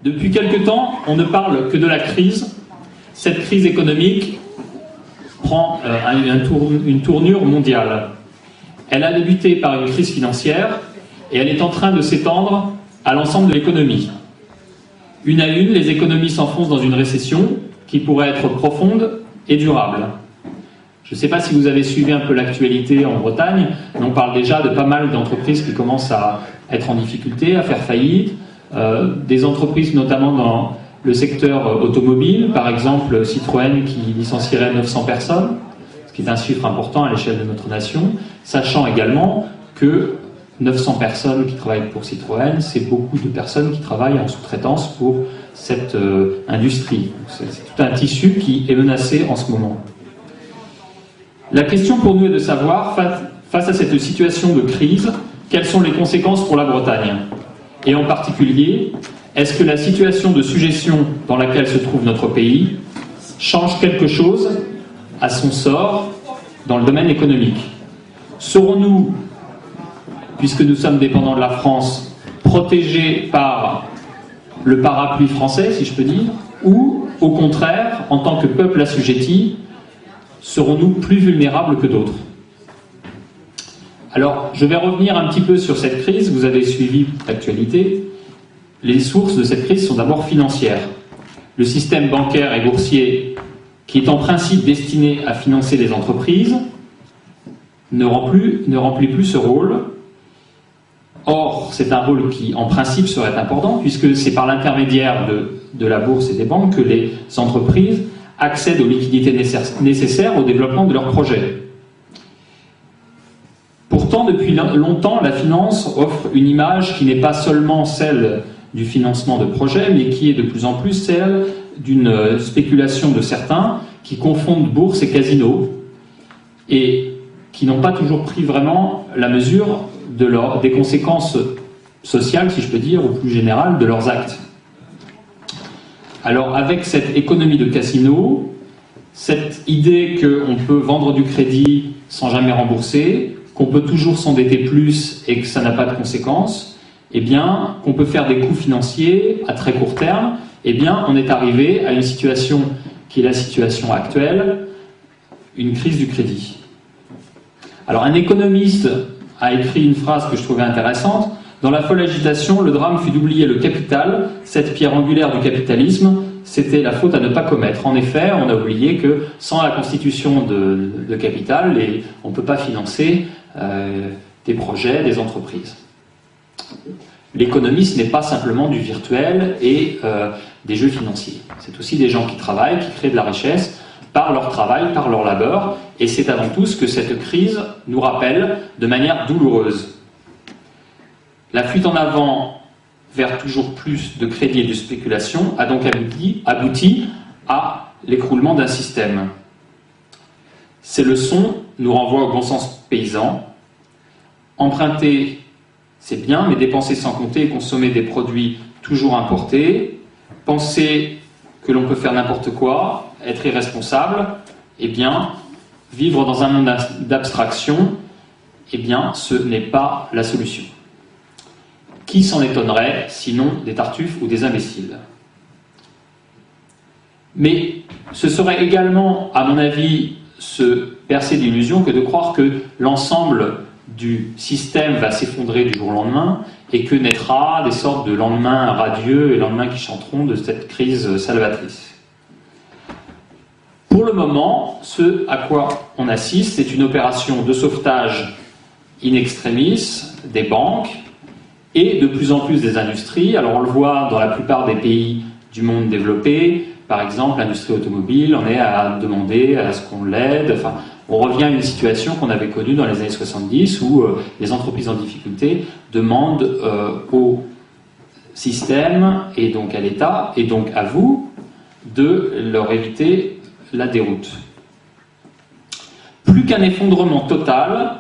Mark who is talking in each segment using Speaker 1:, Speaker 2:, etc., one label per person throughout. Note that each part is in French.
Speaker 1: Depuis quelque temps, on ne parle que de la crise. Cette crise économique prend une tournure mondiale. Elle a débuté par une crise financière et elle est en train de s'étendre à l'ensemble de l'économie. Une à une, les économies s'enfoncent dans une récession qui pourrait être profonde et durable. Je ne sais pas si vous avez suivi un peu l'actualité en Bretagne, mais on parle déjà de pas mal d'entreprises qui commencent à être en difficulté, à faire faillite, des entreprises notamment dans le secteur automobile, par exemple Citroën qui licencierait 900 personnes, ce qui est un chiffre important à l'échelle de notre nation, sachant également que 900 personnes qui travaillent pour Citroën, c'est beaucoup de personnes qui travaillent en sous-traitance pour cette industrie. C'est tout un tissu qui est menacé en ce moment. La question pour nous est de savoir, face à cette situation de crise, quelles sont les conséquences pour la Bretagne? Et en particulier, est-ce que la situation de sujétion dans laquelle se trouve notre pays change quelque chose à son sort dans le domaine économique? Serons-nous, puisque nous sommes dépendants de la France, protégés par le parapluie français, si je peux dire, ou, au contraire, en tant que peuple assujetti, serons-nous plus vulnérables que d'autres? Alors, je vais revenir un petit peu sur cette crise. Vous avez suivi l'actualité. Les sources de cette crise sont d'abord financières. Le système bancaire et boursier, qui est en principe destiné à financer les entreprises, ne remplit plus ce rôle. Or, c'est un rôle qui, en principe, serait important, puisque c'est par l'intermédiaire de la bourse et des banques que les entreprises accèdent aux liquidités nécessaires au développement de leurs projets. Pourtant, depuis longtemps, la finance offre une image qui n'est pas seulement celle du financement de projets, mais qui est de plus en plus celle d'une spéculation de certains qui confondent bourse et casino et qui n'ont pas toujours pris vraiment la mesure des conséquences sociales, si je peux dire, ou plus générales, de leurs actes. Alors, avec cette économie de casino, cette idée qu'on peut vendre du crédit sans jamais rembourser, qu'on peut toujours s'endetter plus et que ça n'a pas de conséquences, eh bien, qu'on peut faire des coûts financiers à très court terme, eh bien, on est arrivé à une situation qui est la situation actuelle, une crise du crédit. Alors, un économiste a écrit une phrase que je trouvais intéressante. Dans la folle agitation, le drame fut d'oublier le capital, cette pierre angulaire du capitalisme, c'était la faute à ne pas commettre. En effet, on a oublié que sans la constitution de capital, on ne peut pas financer des projets, des entreprises. L'économie, ce n'est pas simplement du virtuel et des jeux financiers. C'est aussi des gens qui travaillent, qui créent de la richesse par leur travail, par leur labeur, et c'est avant tout ce que cette crise nous rappelle de manière douloureuse. La fuite en avant vers toujours plus de crédit et de spéculation a donc abouti à l'écroulement d'un système. Ces leçons nous renvoient au bon sens paysan. Emprunter, c'est bien, mais dépenser sans compter et consommer des produits toujours importés, penser que l'on peut faire n'importe quoi, être irresponsable, eh bien, vivre dans un monde d'abstraction, eh bien, ce n'est pas la solution. Qui s'en étonnerait, sinon des tartuffes ou des imbéciles? Mais ce serait également, à mon avis, se percer d'illusions que de croire que l'ensemble du système va s'effondrer du jour au lendemain et que naîtra des sortes de lendemains radieux et lendemains qui chanteront de cette crise salvatrice. Pour le moment, ce à quoi on assiste, c'est une opération de sauvetage in extremis des banques et de plus en plus des industries. Alors on le voit dans la plupart des pays du monde développé, par exemple l'industrie automobile, on est à demander à ce qu'on l'aide. Enfin, on revient à une situation qu'on avait connue dans les années 70 où les entreprises en difficulté demandent au système et donc à l'État et donc à vous de leur éviter la déroute. Plus qu'un effondrement total,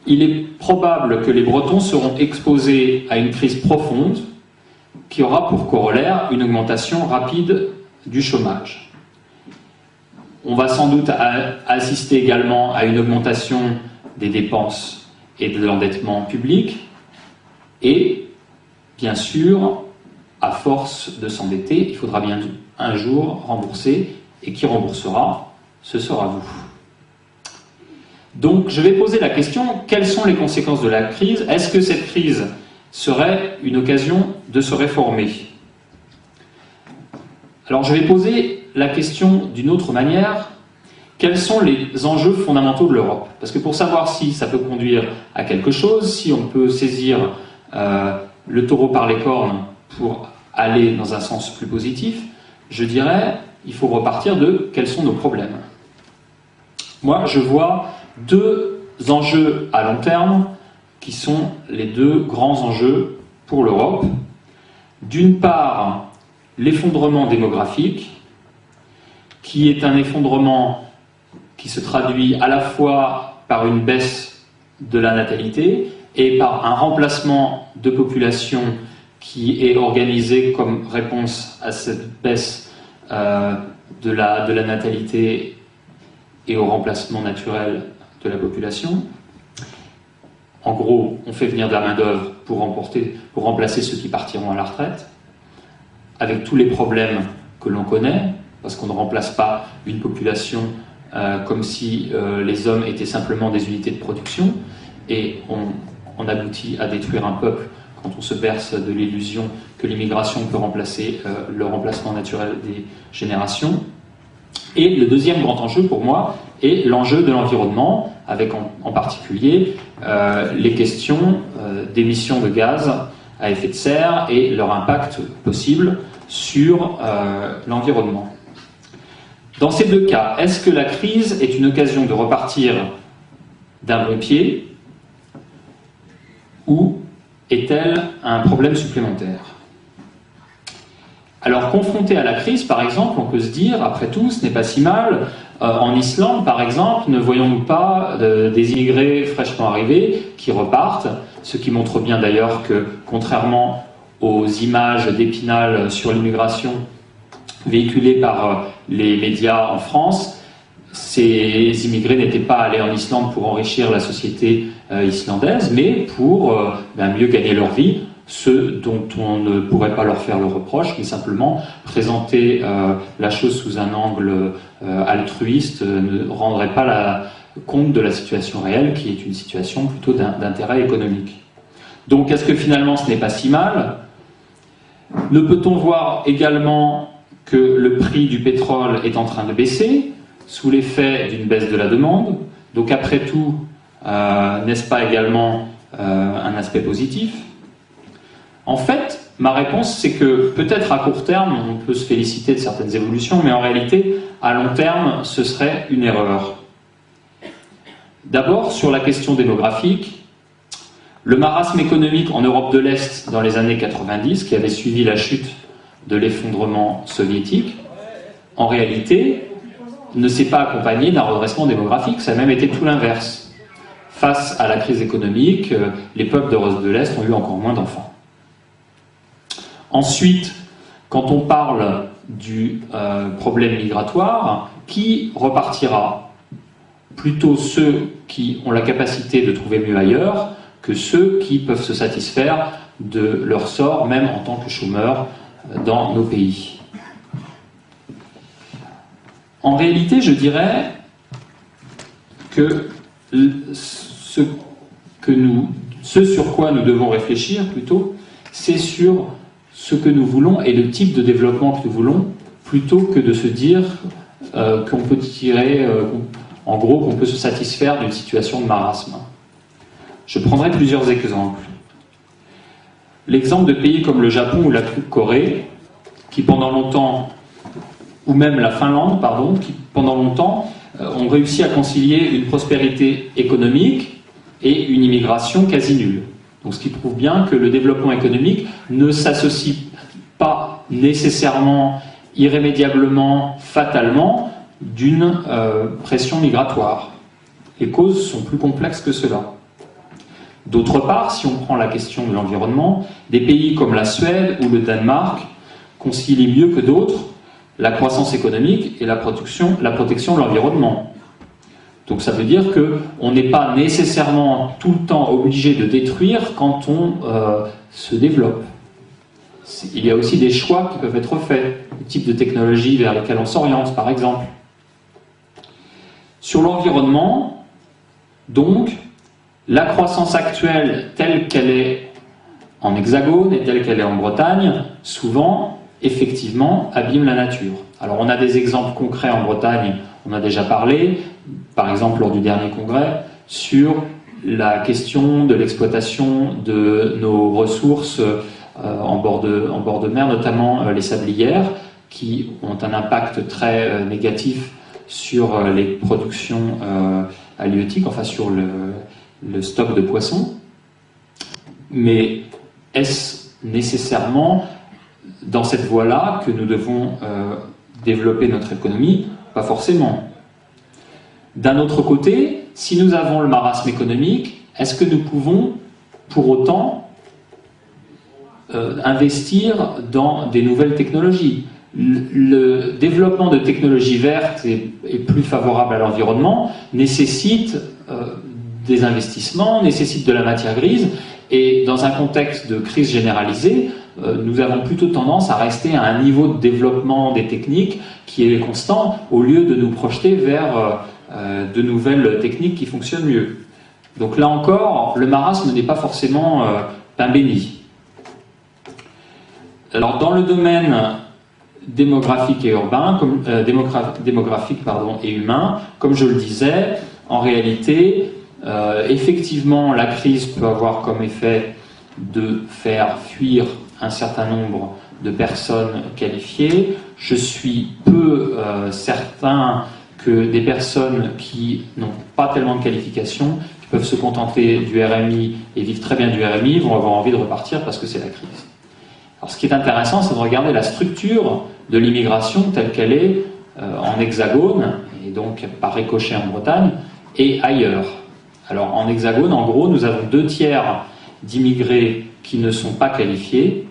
Speaker 1: il est probable que les Bretons seront exposés à une crise profonde qui aura pour corollaire une augmentation rapide du chômage. On va sans doute assister également à une augmentation des dépenses et de l'endettement public et, bien sûr, à force de s'endetter, il faudra bien un jour rembourser, et qui remboursera? Ce sera vous. Donc je vais poser la question, quelles sont les conséquences de la crise? Est-ce que cette crise serait une occasion de se réformer? Alors je vais poser la question d'une autre manière. Quels sont les enjeux fondamentaux de l'Europe? Parce que pour savoir si ça peut conduire à quelque chose, si on peut saisir le taureau par les cornes pour aller dans un sens plus positif, je dirais, il faut repartir de quels sont nos problèmes. Moi, je vois deux enjeux à long terme qui sont les deux grands enjeux pour l'Europe. D'une part, l'effondrement démographique, qui est un effondrement qui se traduit à la fois par une baisse de la natalité et par un remplacement de population qui est organisé comme réponse à cette baisse de la natalité et au remplacement naturel de la population. En gros, on fait venir de la main-d'œuvre pour remplacer ceux qui partiront à la retraite, avec tous les problèmes que l'on connaît, parce qu'on ne remplace pas une population comme si les hommes étaient simplement des unités de production, et on aboutit à détruire un peuple quand on se berce de l'illusion que l'immigration peut remplacer le remplacement naturel des générations. Et le deuxième grand enjeu pour moi est l'enjeu de l'environnement, avec en particulier les questions d'émissions de gaz à effet de serre et leur impact possible sur l'environnement. Dans ces deux cas, est-ce que la crise est une occasion de repartir d'un bon pied ou est-elle un problème supplémentaire? Alors, confronté à la crise, par exemple, on peut se dire, après tout, ce n'est pas si mal. En Islande, par exemple, ne voyons-nous pas des immigrés fraîchement arrivés qui repartent, ce qui montre bien d'ailleurs que, contrairement aux images d'Épinal sur l'immigration véhiculées par les médias en France, ces immigrés n'étaient pas allés en Islande pour enrichir la société islandaise, mais pour mieux gagner leur vie, ce dont on ne pourrait pas leur faire le reproche, mais simplement présenter la chose sous un angle altruiste ne rendrait pas compte de la situation réelle, qui est une situation plutôt d'intérêt économique. Donc est-ce que finalement ce n'est pas si mal? Ne peut-on voir également que le prix du pétrole est en train de baisser, sous l'effet d'une baisse de la demande? Donc après tout, n'est-ce pas également un aspect positif? En fait, ma réponse, c'est que peut-être à court terme, on peut se féliciter de certaines évolutions, mais en réalité, à long terme, ce serait une erreur. D'abord, sur la question démographique, le marasme économique en Europe de l'Est dans les années 90, qui avait suivi la chute de l'effondrement soviétique, en réalité, ne s'est pas accompagné d'un redressement démographique, ça a même été tout l'inverse. Face à la crise économique, les peuples d'Europe de l'Est ont eu encore moins d'enfants. Ensuite, quand on parle du problème migratoire, qui repartira? Plutôt ceux qui ont la capacité de trouver mieux ailleurs que ceux qui peuvent se satisfaire de leur sort, même en tant que chômeurs, dans nos pays. En réalité, je dirais que ce sur quoi nous devons réfléchir plutôt, c'est sur ce que nous voulons et le type de développement que nous voulons, plutôt que de se dire qu'on peut tirer, en gros, qu'on peut se satisfaire d'une situation de marasme. Je prendrai plusieurs exemples. L'exemple de pays comme le Japon ou la Corée, qui pendant longtemps, ou même la Finlande, pardon, qui pendant longtemps ont réussi à concilier une prospérité économique et une immigration quasi nulle. Donc, ce qui prouve bien que le développement économique ne s'associe pas nécessairement, irrémédiablement, fatalement, d'une pression migratoire. Les causes sont plus complexes que cela. D'autre part, si on prend la question de l'environnement, des pays comme la Suède ou le Danemark concilient mieux que d'autres la croissance économique et la protection de l'environnement. Donc ça veut dire qu'on n'est pas nécessairement tout le temps obligé de détruire quand on se développe. il y a aussi des choix qui peuvent être faits, le type de technologie vers lesquelles on s'oriente, par exemple. Sur l'environnement, donc, la croissance actuelle telle qu'elle est en Hexagone et telle qu'elle est en Bretagne, souvent, effectivement, abîme la nature. Alors on a des exemples concrets en Bretagne, on a déjà parlé, par exemple lors du dernier congrès, sur la question de l'exploitation de nos ressources en bord de mer, notamment les sablières, qui ont un impact très négatif sur les productions halieutiques, enfin sur le stock de poissons. Mais est-ce nécessairement dans cette voie-là que nous devons développer notre économie? Pas forcément. D'un autre côté, si nous avons le marasme économique, est-ce que nous pouvons pour autant investir dans des nouvelles technologies? Le développement de technologies vertes et plus favorables à l'environnement nécessite des investissements, nécessite de la matière grise, et dans un contexte de crise généralisée, nous avons plutôt tendance à rester à un niveau de développement des techniques qui est constant, au lieu de nous projeter vers de nouvelles techniques qui fonctionnent mieux. Donc là encore, le marasme n'est pas forcément pain béni. Alors dans le domaine démographique et urbain, et humain, comme je le disais, en réalité, effectivement, la crise peut avoir comme effet de faire fuir un certain nombre de personnes qualifiées. Je suis peu certain que des personnes qui n'ont pas tellement de qualifications, qui peuvent se contenter du RMI et vivre très bien du RMI, vont avoir envie de repartir parce que c'est la crise. Alors ce qui est intéressant, c'est de regarder la structure de l'immigration telle qu'elle est en Hexagone, et donc par ricochet en Bretagne, et ailleurs. Alors en Hexagone, en gros, nous avons 2/3 d'immigrés qui ne sont pas qualifiés,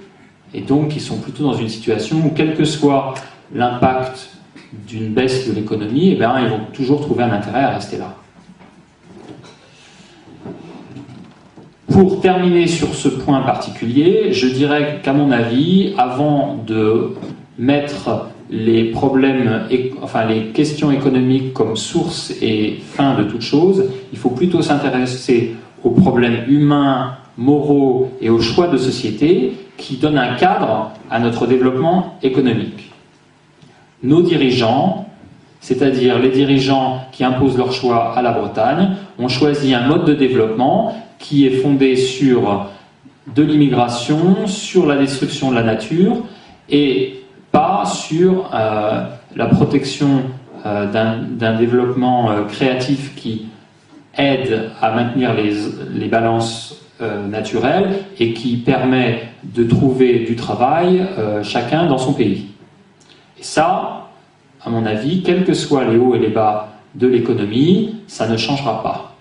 Speaker 1: et donc qui sont plutôt dans une situation où, quel que soit l'impact d'une baisse de l'économie, eh bien, ils vont toujours trouver un intérêt à rester là. Pour terminer sur ce point particulier, je dirais qu'à mon avis, avant de mettre les problèmes, enfin les questions économiques comme source et fin de toute chose, il faut plutôt s'intéresser aux problèmes humains, moraux et aux choix de société qui donnent un cadre à notre développement économique. Nos dirigeants, c'est-à-dire les dirigeants qui imposent leurs choix à la Bretagne, ont choisi un mode de développement qui est fondé sur de l'immigration, sur la destruction de la nature et pas sur la protection d'un développement créatif qui aide à maintenir les balances naturelles et qui permet de trouver du travail chacun dans son pays. Et ça, à mon avis, quels que soient les hauts et les bas de l'économie, ça ne changera pas.